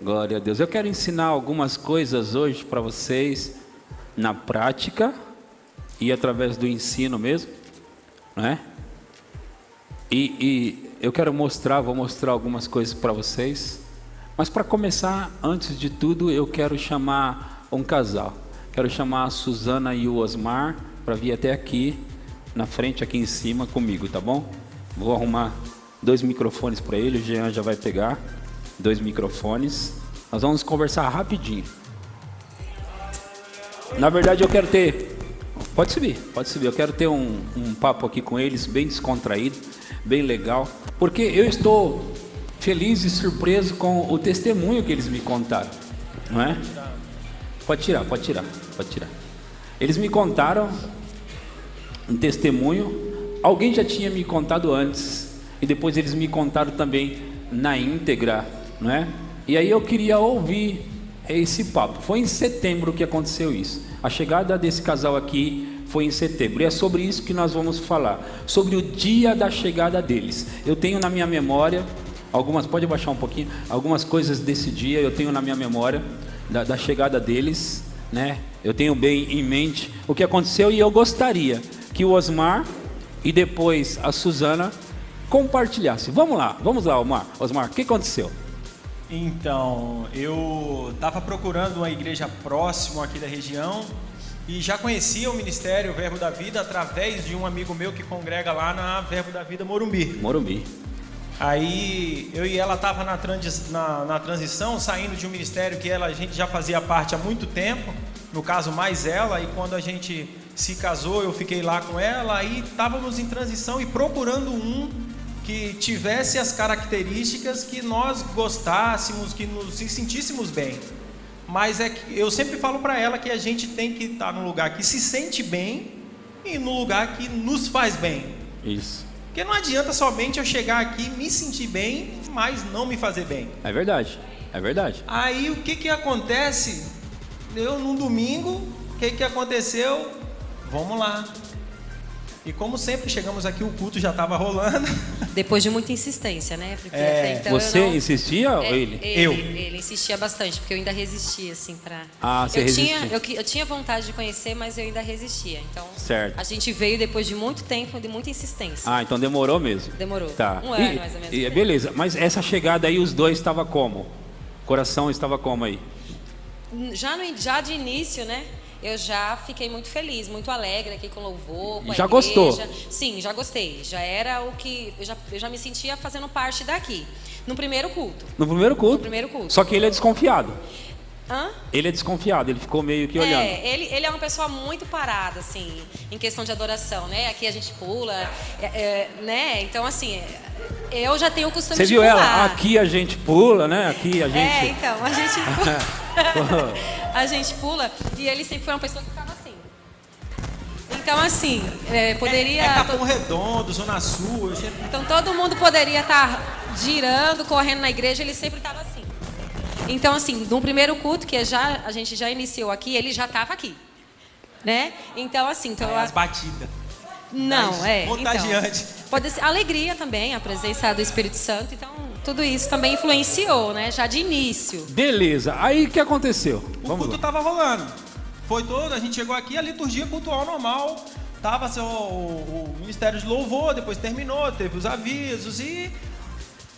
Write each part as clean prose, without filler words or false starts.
Glória a Deus. Eu quero ensinar algumas coisas hoje para vocês na prática e através do ensino mesmo, né? E eu quero vou mostrar algumas coisas para vocês. Mas para começar, antes de tudo, eu quero chamar um casal. Quero chamar a Suzana e o Osmar para vir até aqui, na frente, aqui em cima comigo, tá bom? Vou arrumar 2 microfones para ele, o Jean já vai pegar 2 microfones. Nós vamos conversar rapidinho. Na verdade, eu quero ter... Pode subir. Eu quero ter um papo aqui com eles, bem descontraído, bem legal. Porque eu estou feliz e surpreso com o testemunho que eles me contaram, não é? Pode tirar. Eles me contaram um testemunho. Alguém já tinha me contado antes e depois eles me contaram também na íntegra, não é? E aí eu queria ouvir esse papo. Foi em setembro que aconteceu isso. A chegada desse casal aqui foi em setembro. E é sobre isso que nós vamos falar, sobre o dia da chegada deles. Eu tenho na minha memória pode abaixar um pouquinho, algumas coisas desse dia eu tenho na minha memória da chegada deles, né? Eu tenho bem em mente o que aconteceu e eu gostaria que o Osmar e depois a Suzana compartilhassem. Vamos lá, Osmar, o que aconteceu? Então, eu estava procurando uma igreja próxima aqui da região e já conhecia o Ministério Verbo da Vida através de um amigo meu que congrega lá na Verbo da Vida Morumbi. Aí eu e ela estava na transição, saindo de um ministério que a gente já fazia parte há muito tempo, no caso mais ela, e quando a gente se casou eu fiquei lá com ela, aí estávamos em transição e procurando um que tivesse as características que nós gostássemos, que nos sentíssemos bem. Mas eu sempre falo para ela que a gente tem que estar num lugar que se sente bem e no lugar que nos faz bem. Isso. Porque não adianta somente eu chegar aqui, me sentir bem, mas não me fazer bem. É verdade. Aí o que acontece? Eu num domingo, o que aconteceu? Vamos lá. E como sempre, chegamos aqui, o culto já estava rolando. Depois de muita insistência, né? Porque até então você insistia ou ele? Ele insistia bastante, porque eu ainda resistia, assim, pra... você resistia? Eu tinha vontade de conhecer, mas eu ainda resistia. Então, certo. A gente veio depois de muito tempo, de muita insistência. Então demorou mesmo? Demorou. Tá. Um ano, mais ou menos. Beleza, mas essa chegada aí, os dois estavam como? O coração estava como aí? Já de início, né? Eu já fiquei muito feliz, muito alegre aqui com louvor, com a já igreja. Gostou? Sim, já gostei. Já era o que... Eu já me sentia fazendo parte daqui. No primeiro culto. No primeiro culto? No primeiro culto. Só que ele é desconfiado. Hã? Ele é desconfiado, ele ficou meio que olhando. Ele é uma pessoa muito parada, assim, em questão de adoração, né? Aqui a gente pula, né? Então, assim, eu já tenho o costume de pular. Você viu ela? Aqui a gente pula, né? Aqui a gente... então, a gente pula. A gente pula, e ele sempre foi uma pessoa que ficava assim. Então, assim, poderia... Capão Redondo, Zona Sul... Então, todo mundo poderia estar girando, correndo na igreja, ele sempre estava assim. Então, assim, no primeiro culto, que a gente já iniciou aqui, ele já estava aqui, né? Então, assim... as batidas. Não, contagiante. Então, pode ser alegria também, a presença do Espírito Santo. Então, tudo isso também influenciou, né? Já de início. Beleza. Aí, o que aconteceu? O culto estava rolando. Foi todo, a gente chegou aqui, a liturgia cultual normal. Tava o Ministério de Louvor, depois terminou, teve os avisos e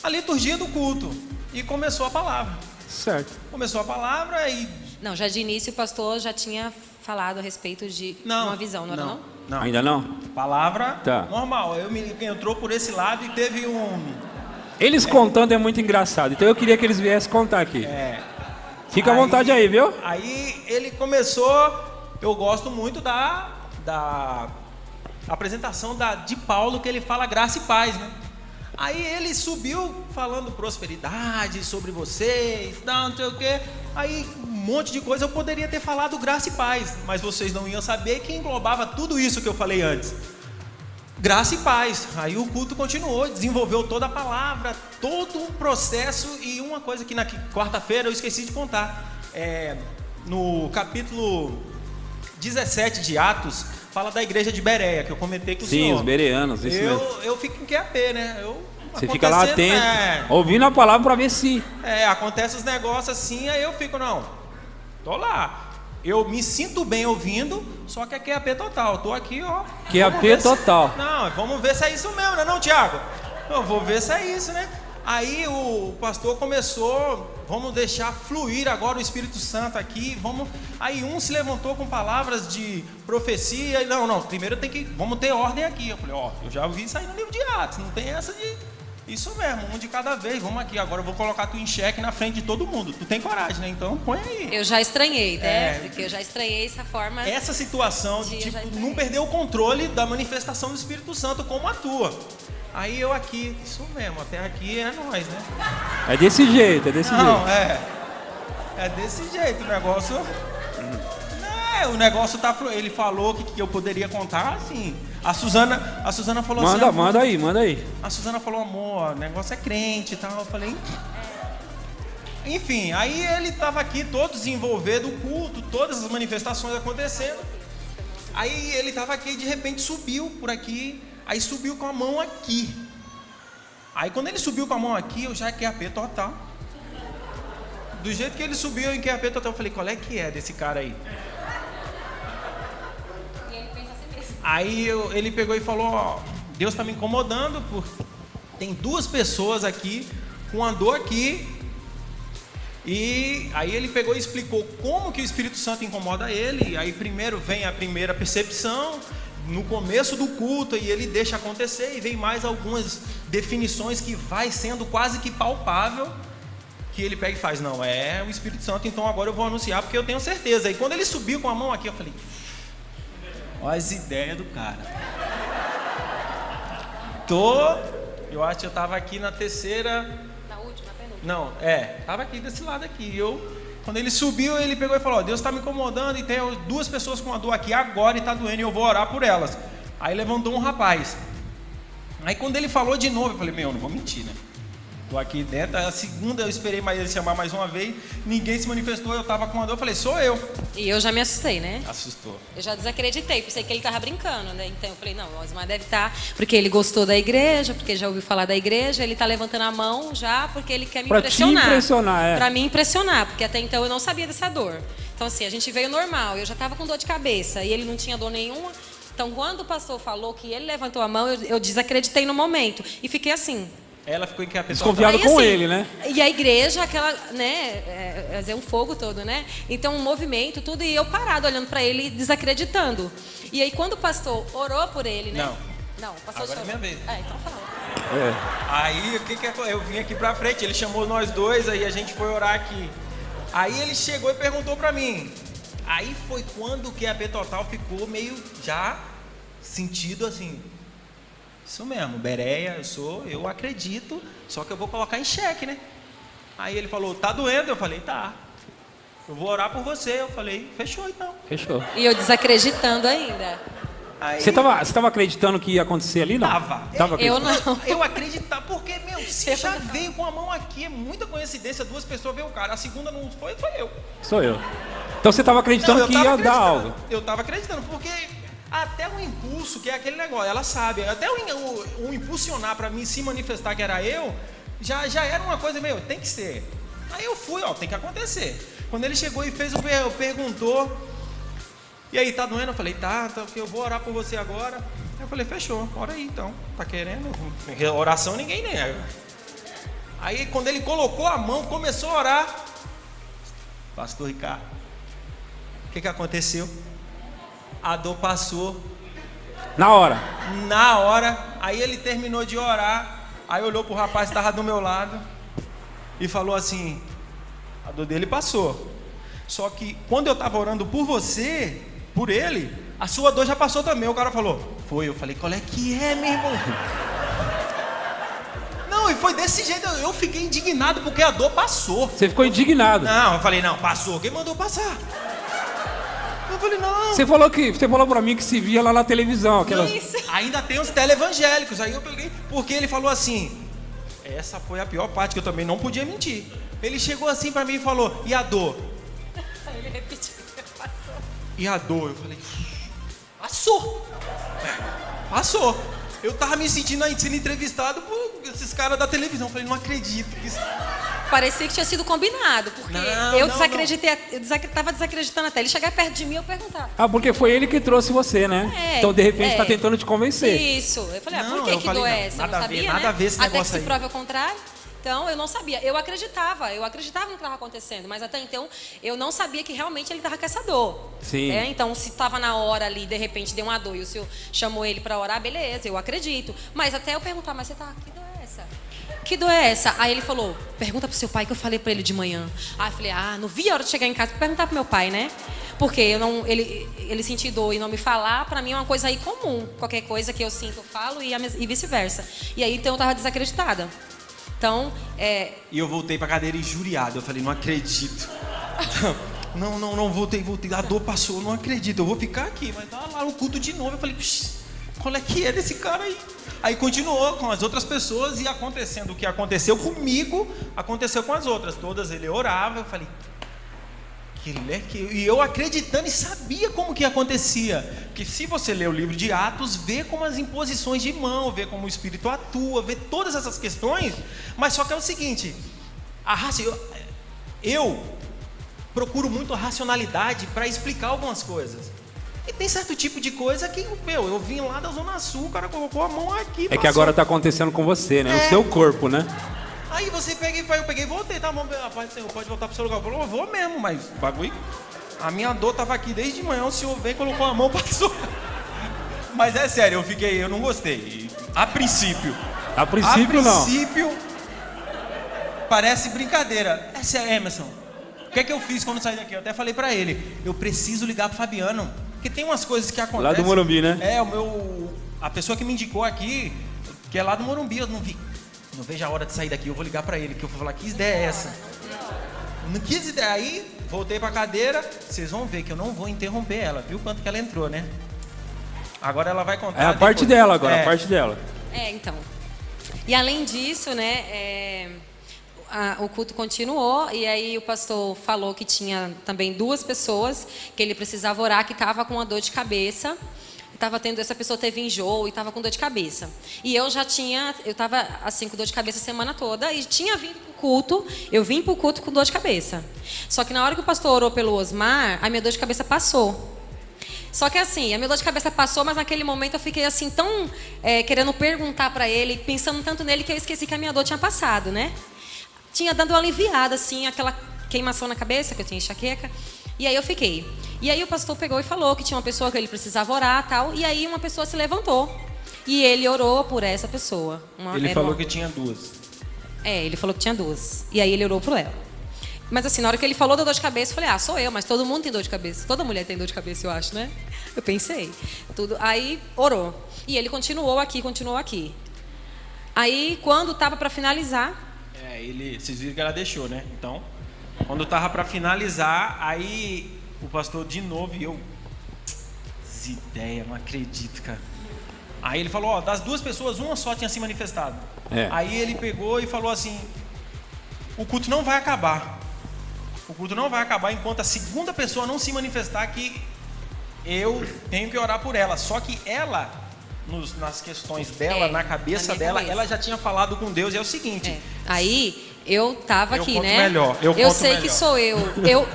a liturgia do culto. E começou a palavra. Certo. Começou a palavra e... Não, já de início o pastor já tinha falado a respeito de uma visão, não era não? Não. Ainda não? Palavra normal. Entrou por esse lado e teve Eles contando é muito engraçado, então eu queria que eles viessem contar aqui. Fica à vontade aí, viu? Aí ele começou, eu gosto muito da apresentação de Paulo, que ele fala graça e paz, né? Aí ele subiu falando prosperidade sobre vocês, não sei o quê. Aí um monte de coisa eu poderia ter falado graça e paz, mas vocês não iam saber que englobava tudo isso que eu falei antes. Graça e paz. Aí o culto continuou, desenvolveu toda a palavra, todo um processo. E uma coisa que na quarta-feira eu esqueci de contar. No capítulo 17 de Atos, fala da igreja de Bereia, que eu comentei com o senhor. Sim, os bereanos, isso mesmo. Eu fico em QAP, né? Você fica lá acontecendo, atento, ouvindo a palavra para ver se... acontece os negócios assim, aí eu fico, não, tô lá. Eu me sinto bem ouvindo, só que é QAP total. Tô aqui, ó. QAP total. Não, vamos ver se é isso mesmo, né, não, Tiago? Eu vou ver se é isso, né? Aí o pastor começou, vamos deixar fluir agora o Espírito Santo aqui, vamos. Aí um se levantou com palavras de profecia, e não, primeiro vamos ter ordem aqui. Eu falei, eu já ouvi isso aí no livro de Atos, não tem essa de... Isso mesmo, um de cada vez, vamos aqui, agora eu vou colocar tu em xeque na frente de todo mundo. Tu tem coragem, né? Então põe aí. Eu já estranhei, né? Porque eu já estranhei essa forma. Essa situação de tipo, não perder o controle da manifestação do Espírito Santo como atua. Aí eu aqui, isso mesmo, até aqui é nós, né? É desse jeito, jeito. Não, é desse jeito o negócio. O negócio tá. Ele falou que eu poderia contar, assim. A Suzana falou assim. Manda aí. A Suzana falou, amor, o negócio é crente e tal. Eu falei. Enfim, aí ele tava aqui todo desenvolvendo o culto, todas as manifestações acontecendo. Aí ele tava aqui e de repente subiu por aqui. Aí subiu com a mão aqui. Aí quando ele subiu com a mão aqui, eu já QAP total. Do jeito que ele subiu em QAP total, eu falei, qual é que é desse cara aí? Aí ele pegou e falou, Deus está me incomodando, tem duas pessoas aqui, com a dor aqui. E aí ele pegou e explicou como que o Espírito Santo incomoda ele. Aí primeiro vem a primeira percepção, no começo do culto, e ele deixa acontecer, e vem mais algumas definições que vai sendo quase que palpável, que ele pega e faz, não, é o Espírito Santo, então agora eu vou anunciar, porque eu tenho certeza. E quando ele subiu com a mão aqui, eu falei, olha as ideias do cara. Eu acho que eu tava aqui na terceira... Na última, penúltima. Não, tava aqui desse lado aqui. Quando ele subiu, ele pegou e falou, Deus está me incomodando e tem duas pessoas com a dor aqui agora e está doendo e eu vou orar por elas. Aí levantou um rapaz. Aí quando ele falou de novo, eu falei, não vou mentir, né? Tô aqui dentro, a segunda eu esperei mais ele chamar mais uma vez, ninguém se manifestou, eu tava com a dor, eu falei, sou eu. E eu já me assustei, né? Assustou. Eu já desacreditei, pensei que ele tava brincando, né? Então eu falei, não, o Osmar deve estar, porque ele gostou da igreja, porque já ouviu falar da igreja, ele tá levantando a mão já porque ele quer me impressionar. Pra te impressionar, Pra me impressionar, porque até então eu não sabia dessa dor. Então assim, a gente veio normal, eu já tava com dor de cabeça e ele não tinha dor nenhuma. Então quando o pastor falou que ele levantou a mão, eu desacreditei no momento e fiquei assim... Ela ficou em que a pessoa desconfiada com assim, ele, né? E a igreja, aquela, né, é um fogo todo, né? Então um movimento, tudo, e eu parado olhando para ele, desacreditando. E aí quando o pastor orou por ele, né? Não, o pastor agora chorou. É minha vez. Então fala. Aí o que eu vim aqui pra frente, ele chamou nós dois, aí a gente foi orar aqui. Aí ele chegou e perguntou pra mim. Aí foi quando o QAP total ficou meio já sentido assim. Isso mesmo, Bereia, eu acredito, só que eu vou colocar em xeque, né? Aí ele falou, tá doendo? Eu falei, tá. Eu vou orar por você. Eu falei, fechou então. Fechou. E eu desacreditando ainda. Aí, você tava acreditando que ia acontecer ali, não? Tava Eu não. Eu acreditava, porque, se já veio com a mão aqui, é muita coincidência, duas pessoas veio o cara, a segunda não foi eu. Sou eu. Então você tava acreditando que ia dar algo. Eu tava acreditando, porque... Até o impulso, que é aquele negócio, ela sabe, até o impulsionar para mim se manifestar que era eu, já era uma coisa meio, tem que ser. Aí eu fui, tem que acontecer. Quando ele chegou e perguntou, e aí, tá doendo? Eu falei, tá, eu vou orar por você agora. Eu falei, fechou, ora aí então, tá querendo? Oração ninguém nega. Aí quando ele colocou a mão, começou a orar, pastor Ricardo, o que aconteceu? A dor passou. Na hora. Aí ele terminou de orar. Aí olhou pro rapaz que estava do meu lado e falou assim, a dor dele passou. Só que quando eu estava orando por você, por ele, a sua dor já passou também. O cara falou, foi. Eu falei, qual é que é, meu irmão? Não, e foi desse jeito. Eu fiquei indignado porque a dor passou. Você ficou indignado. Não, eu falei, não, passou. Quem mandou passar? Eu falei, não. Você falou pra mim que se via lá na televisão. Aquelas... Isso. Ainda tem os teleevangélicos. Aí eu peguei, porque ele falou assim, essa foi a pior parte que eu também não podia mentir. Ele chegou assim pra mim e falou, e a dor? Aí ele repetiu, passou. E a dor? Eu falei, passou. Passou. Eu tava me sentindo aí sendo entrevistado por esses caras da televisão. Eu falei, não acredito que isso... Parecia que tinha sido combinado, porque eu estava desacreditando até ele chegar perto de mim e eu perguntar. Ah, porque foi ele que trouxe você, né? Então, de repente, está tentando te convencer. Isso. Eu falei, por que dor é essa? Eu não sabia, nada a ver esse negócio até que se prove ao contrário. Então, eu não sabia. Eu acreditava no que estava acontecendo, mas até então eu não sabia que realmente ele estava com essa dor. Sim. Então, se estava na hora ali, de repente deu uma dor e o senhor chamou ele para orar, beleza, eu acredito. Mas até eu perguntar, mas você tá, que dor é essa? Que dor é essa? Aí ele falou, pergunta pro seu pai, que eu falei para ele de manhã. Aí eu falei, não vi a hora de chegar em casa para perguntar pro meu pai, né? Porque ele sentir dor e não me falar, para mim é uma coisa aí comum. Qualquer coisa que eu sinto, eu falo e vice-versa. E aí, então, eu estava desacreditada. Então, E eu voltei pra cadeira injuriado. Eu falei, não acredito. Não, voltei. A dor passou, não acredito. Eu vou ficar aqui, mas tá lá no culto de novo. Eu falei, qual é que é desse cara aí? Aí continuou com as outras pessoas e acontecendo o que aconteceu comigo, aconteceu com as outras. Todas ele orava, eu falei... E eu acreditando e sabia como que acontecia. Porque se você ler o livro de Atos, vê como as imposições de mão, vê como o Espírito atua, vê todas essas questões. Mas só que é o seguinte, eu procuro muito a racionalidade para explicar algumas coisas. E tem certo tipo de coisa que, eu vim lá da Zona Sul, o cara colocou a mão aqui. É que agora está acontecendo com você, né? O seu corpo, né? Aí você eu peguei e voltei, tá bom, rapaz, senhor, pode voltar pro seu lugar. Eu falei, eu vou mesmo, mas o bagulho, a minha dor tava aqui desde manhã, o senhor veio, colocou a mão, passou. Mas é sério, eu não gostei. A princípio não. Parece brincadeira. É sério, Emerson, o que é que eu fiz quando saí daqui? Eu até falei pra ele, eu preciso ligar pro Fabiano, porque tem umas coisas que acontecem. Lá do Morumbi, né? A pessoa que me indicou aqui, que é lá do Morumbi, eu não vejo a hora de sair daqui, eu vou ligar pra ele, que eu vou falar, que ideia é essa? Não quis ideia, aí voltei pra cadeira, vocês vão ver que eu não vou interromper ela, viu quanto que ela entrou, né? Agora ela vai contar. É a parte dela agora, a parte dela. Então. E além disso, né, o culto continuou, e aí o pastor falou que tinha também 2 pessoas que ele precisava orar, que estava com uma dor de cabeça. Essa pessoa teve enjoo e estava com dor de cabeça. E eu estava assim com dor de cabeça a semana toda e tinha vindo pro culto, eu vim pro culto com dor de cabeça. Só que na hora que o pastor orou pelo Osmar, a minha dor de cabeça passou. Só que assim, a minha dor de cabeça passou, mas naquele momento eu fiquei assim tão querendo perguntar para ele, pensando tanto nele que eu esqueci que a minha dor tinha passado, né? Tinha dado uma aliviada assim, aquela queimação na cabeça, que eu tinha enxaqueca. E aí eu fiquei. E aí o pastor pegou e falou que tinha uma pessoa que ele precisava orar, tal. E aí uma pessoa se levantou. E ele orou por essa pessoa. Ele falou que tinha 2. Ele falou que tinha 2. E aí ele orou por ela. Mas assim, na hora que ele falou da dor de cabeça, eu falei, sou eu, mas todo mundo tem dor de cabeça. Toda mulher tem dor de cabeça, eu acho, né? Eu pensei. Aí orou. E ele continuou aqui. Aí, quando estava para finalizar... Vocês viram que ela deixou, né? Então... Quando eu tava para finalizar, aí o pastor de novo e eu... Ideia, não acredito, cara. Aí ele falou, das 2 pessoas, uma só tinha se manifestado. Aí ele pegou e falou assim, o culto não vai acabar. O culto não vai acabar enquanto a segunda pessoa não se manifestar, que eu tenho que orar por ela. Só que ela, nas questões dela, na cabeça dela, ela já tinha falado com Deus. E é o seguinte... Aí... Eu tava aqui, né? Melhor, eu sei que sou eu.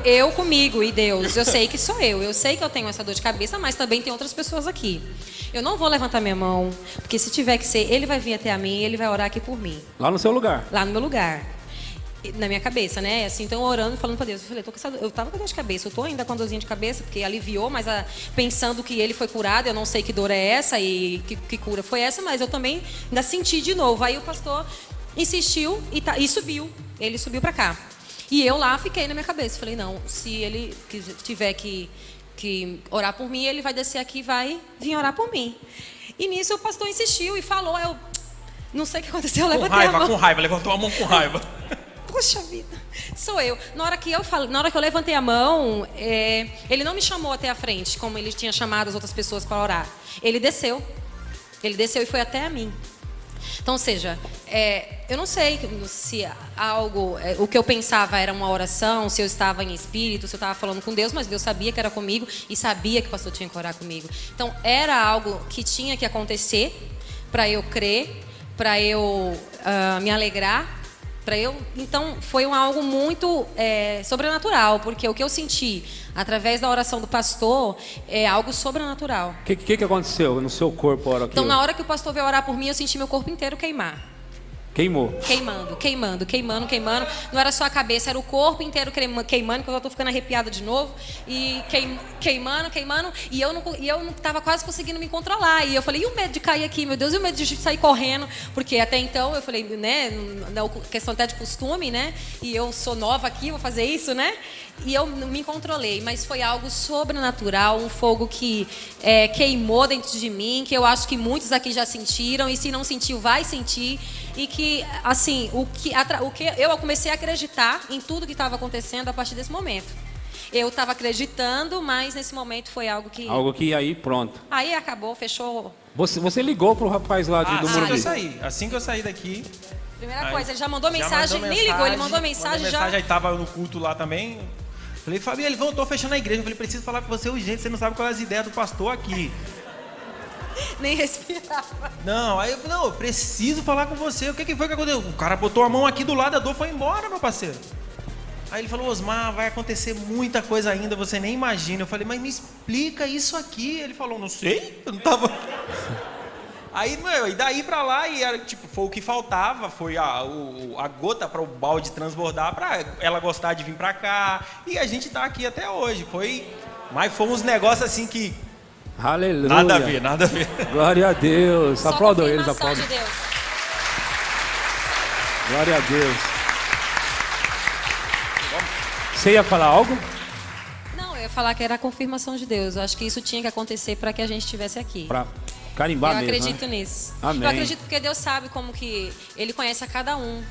Eu comigo e Deus. Eu sei que sou eu. Eu sei que eu tenho essa dor de cabeça, mas também tem outras pessoas aqui. Eu não vou levantar minha mão, porque se tiver que ser, ele vai vir até a mim e ele vai orar aqui por mim. Lá no seu lugar? Lá no meu lugar. Na minha cabeça, né? Assim, então orando, falando pra Deus. Eu falei, eu tava com dor de cabeça, eu tô ainda com a dorzinha de cabeça, porque aliviou, mas pensando que ele foi curado, eu não sei que dor é essa e que cura foi essa, mas eu também ainda senti de novo. Aí o pastor insistiu e subiu. Ele subiu para cá. E eu lá fiquei na minha cabeça. Falei, não, se ele tiver que orar por mim, ele vai descer aqui e vai vir orar por mim. E nisso o pastor insistiu e falou, eu não sei o que aconteceu, eu levantei a mão. Com raiva, levantou a mão com raiva. Puxa vida, sou eu. Na hora que eu levantei a mão, ele não me chamou até a frente, como ele tinha chamado as outras pessoas para orar. Ele desceu e foi até a mim. Então, ou seja, eu não sei se o que eu pensava era uma oração, se eu estava em espírito, se eu estava falando com Deus, mas Deus sabia que era comigo e sabia que o pastor tinha que orar comigo. Então, era algo que tinha que acontecer para eu crer, para eu me alegrar. Então, foi algo muito sobrenatural, porque o que eu senti através da oração do pastor é algo sobrenatural. O que aconteceu no seu corpo a hora que... Então, na hora que o pastor veio orar por mim, eu senti meu corpo inteiro queimar. Queimou? Queimando. Não era só a cabeça, era o corpo inteiro queimando, que eu já tô ficando arrepiada de novo. E queimando. E eu não tava quase conseguindo me controlar. E eu falei, e o medo de cair aqui, meu Deus, e o medo de sair correndo? Porque até então eu falei, né, questão até de costume, né? E eu sou nova aqui, vou fazer isso, né? E eu não me controlei, mas foi algo sobrenatural, um fogo que queimou dentro de mim, que eu acho que muitos aqui já sentiram, e se não sentiu, vai sentir. E que, assim, eu comecei a acreditar em tudo que estava acontecendo a partir desse momento. Eu estava acreditando, mas nesse momento foi algo que... Algo que aí, pronto. Aí acabou, fechou. Você ligou pro rapaz lá do Morumbi? Assim que eu saí daqui... Primeira coisa, ele já mandou mensagem, nem ligou, ele mandou mensagem já. Aí tava no culto lá também. Falei, Fabinho, ele voltou fechando a igreja. Eu falei, preciso falar com você urgente, você não sabe qual é as ideias do pastor aqui. Nem respirava. Não, aí eu falei, não, eu preciso falar com você. O que foi que aconteceu? O cara botou a mão aqui do lado, a dor foi embora, meu parceiro. Aí ele falou, Osmar, vai acontecer muita coisa ainda, você nem imagina. Eu falei, mas me explica isso aqui. Ele falou, não sei, eu não tava... Aí, meu, e daí pra lá, e era, tipo, foi o que faltava, foi a gota para o balde transbordar, pra ela gostar de vir pra cá. E a gente tá aqui até hoje. Mas foi uns negócios assim que... Aleluia. Nada a ver. Glória a Deus. Aplaudam eles, aplaudam. aplaudam. De Deus. Glória a Deus. Você ia falar algo? Não, eu ia falar que era a confirmação de Deus. Eu acho que isso tinha que acontecer para que a gente estivesse aqui. Pra carimbar mesmo, Eu acredito né? nisso. Amém. Eu acredito porque Deus sabe como que Ele conhece a cada um.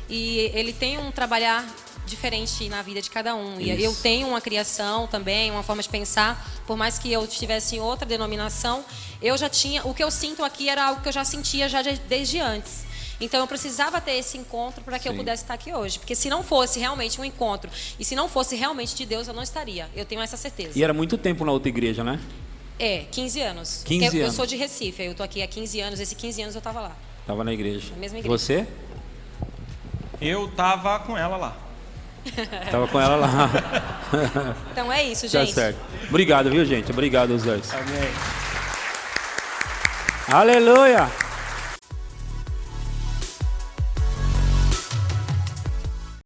E Ele tem um trabalhar diferente na vida de cada um. Isso. E eu tenho uma criação também, uma forma de pensar. Por mais que eu estivesse em outra denominação, eu já tinha... O que eu sinto aqui era algo que eu já sentia já desde antes. Então eu precisava ter esse encontro para que eu pudesse estar aqui hoje. Porque se não fosse realmente um encontro, e se não fosse realmente de Deus, eu não estaria. Eu tenho essa certeza. E era muito tempo na outra igreja, né? 15 anos. 15 anos. Eu sou de Recife, eu tô aqui há 15 anos, esses 15 anos eu tava lá. Tava na igreja. Na mesma igreja. Você? Eu tava com ela lá. Tava com ela lá. Então é isso, gente. Tá certo. Obrigado, viu, gente? Obrigado aos dois. Amém. Aleluia!